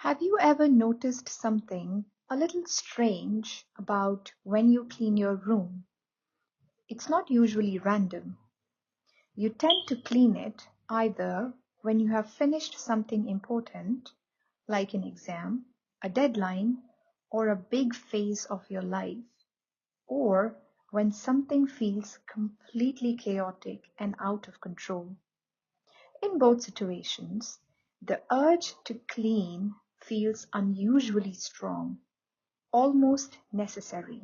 Have you ever noticed something a little strange about when you clean your room? It's not usually random. You tend to clean it either when you have finished something important, like an exam, a deadline, or a big phase of your life, or when something feels completely chaotic and out of control. In both situations, the urge to clean feels unusually strong, almost necessary.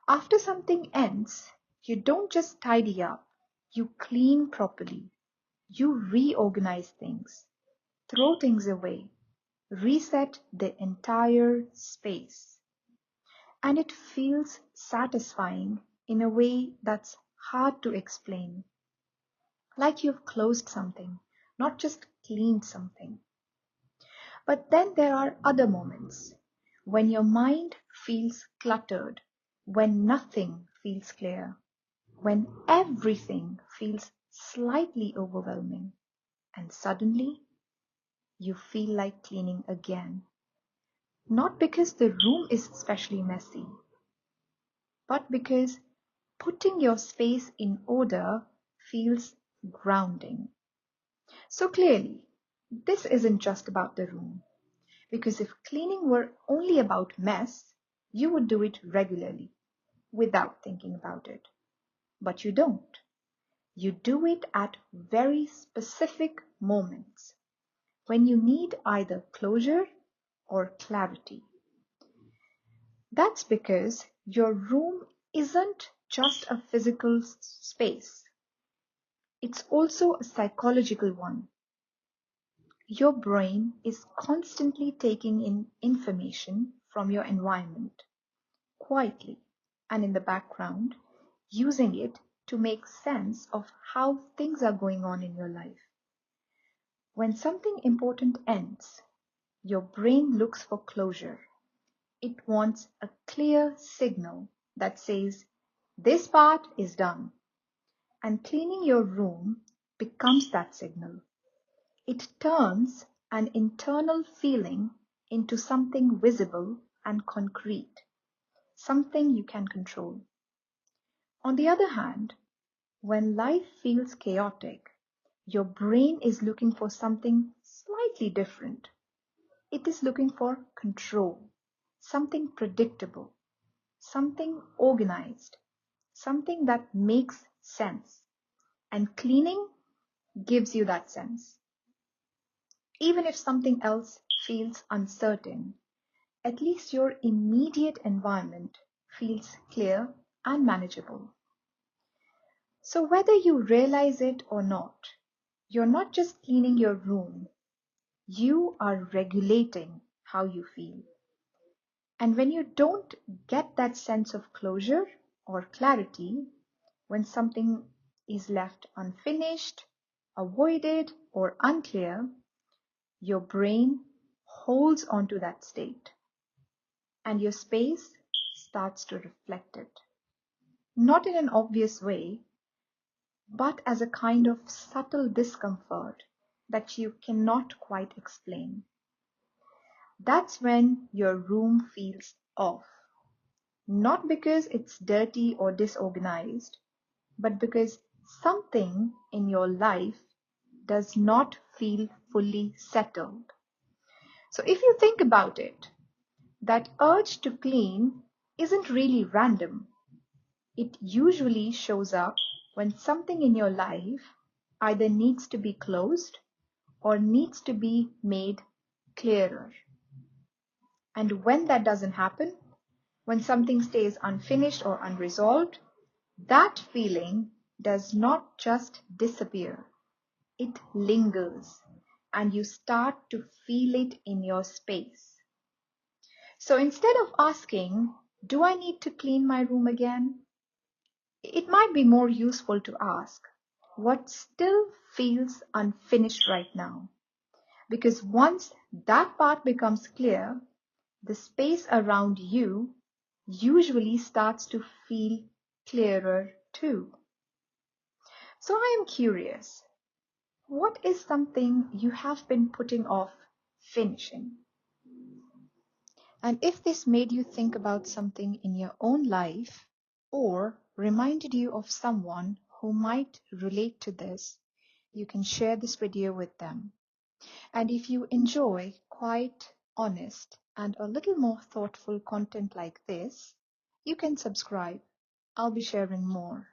After something ends, you don't just tidy up, you clean properly. You reorganize things, throw things away, reset the entire space. And it feels satisfying in a way that's hard to explain. Like you've closed something, not just cleaned something. But then there are other moments when your mind feels cluttered, when nothing feels clear, when everything feels slightly overwhelming, and suddenly you feel like cleaning again. Not because the room is especially messy, but because putting your space in order feels grounding. So clearly, this isn't just about the room. Because if cleaning were only about mess, you would do it regularly without thinking about it. But you don't. You do it at very specific moments when you need either closure or clarity. That's because your room isn't just a physical space, it's also a psychological one. Your brain is constantly taking in information from your environment quietly and in the background, using it to make sense of how things are going on in your life. When something important ends, your brain looks for closure. It wants a clear signal that says, this part is done. And cleaning your room becomes that signal. It turns an internal feeling into something visible and concrete, something you can control. On the other hand, when life feels chaotic, your brain is looking for something slightly different. It is looking for control, something predictable, something organized, something that makes sense. And cleaning gives you that sense. Even if something else feels uncertain, at least your immediate environment feels clear and manageable. So whether you realize it or not, you're not just cleaning your room, you are regulating how you feel. And when you don't get that sense of closure or clarity, when something is left unfinished, avoided, or unclear, your brain holds onto that state and your space starts to reflect it. Not in an obvious way, but as a kind of subtle discomfort that you cannot quite explain. That's when your room feels off. Not because it's dirty or disorganized, but because something in your life does not feel fully settled. So if you think about it, that urge to clean isn't really random. It usually shows up when something in your life either needs to be closed or needs to be made clearer. And when that doesn't happen, when something stays unfinished or unresolved, that feeling does not just disappear, it lingers, and you start to feel it in your space. So instead of asking, do I need to clean my room again? It might be more useful to ask, what still feels unfinished right now? Because once that part becomes clear, the space around you usually starts to feel clearer too. So I am curious, what is something you have been putting off finishing. And if this made you think about something in your own life or reminded you of someone who might relate to this, you can share this video with them. And if you enjoy quiet, honest, and a little more thoughtful content like this, you can subscribe. I'll be sharing more.